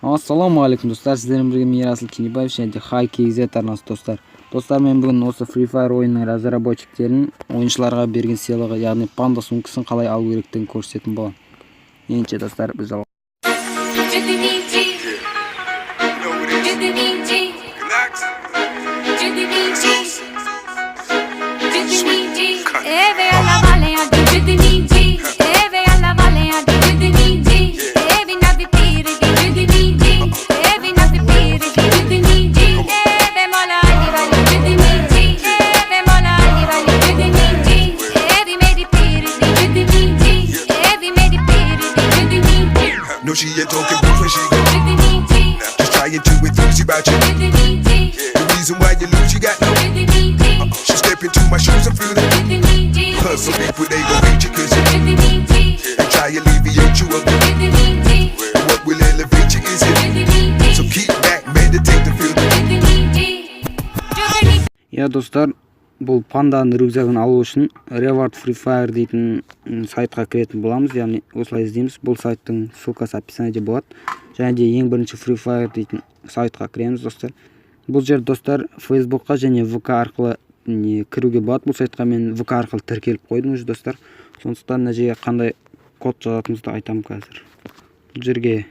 Ассалаумағалейкум достар, сіздермен бірге мен Ерасыл Кенебаев және Хай KZ арнасы достар. Достар, мен бүгін осы Free Fire ойынның разработчиктерін ойыншыларға берген сыйлығы, яғни Панда сумкасын қалай алу керектігін көрсететін боламын. Ендеше достар, біз жалғастырамыз. No, she ain't talking blues when she go. Just trying to enthuse you about you. The reason why you lose, you got no. She step into my shoes and feel it. Plus some people, they gon' hate you cause you. And try to alleviate you of it. What will elevate you is it. So keep back, meditate to feel the. Я достар, бұл панданың рюкзагын алу үшін Reward Free Fire дейтін сайтқа кіретін боламыз, яғни осылай іздейміз. Бұл сайттың ссылкасы описаниеде болады. Және де ең бірінші Free Fire дейтін сайтқа кіреміз достар. Бұл жер достар Facebookқа және VK арқылы кіруге болады. Бұл сайтқа мен VK арқылы тіркеліп қойдым уже достар. Сондықтан мына жерге қандай код жазатынымызды айтамын қазір. Бұл жерге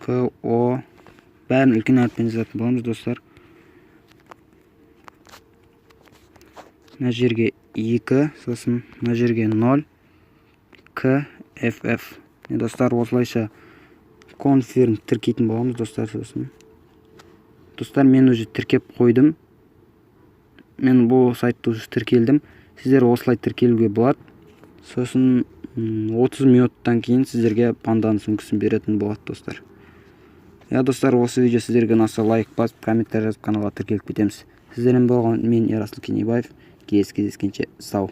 KO бәрін үлкен әріппен жазатын боламыз достар. Мына жерге 2, сосын мына жерге 0, KFF. Достар, осылайша конфирм тіркейтін боламыз достар. Сосын достар, мен уже тіркеп қойдым. Мен бұл сайтты уже тіркелдім. Сіздер осылай тіркелуге болады. Сосын 30 минуттан кейін сіздерге панданың сумкасын беретін болады достар. Я достар, осы видео сіздерге ұнаса лайк басып, комментарий жазып, каналға тіркеліп кетеміз. Сіздермен болған мен Ерасыл Кенебаев. Кездескенше сау.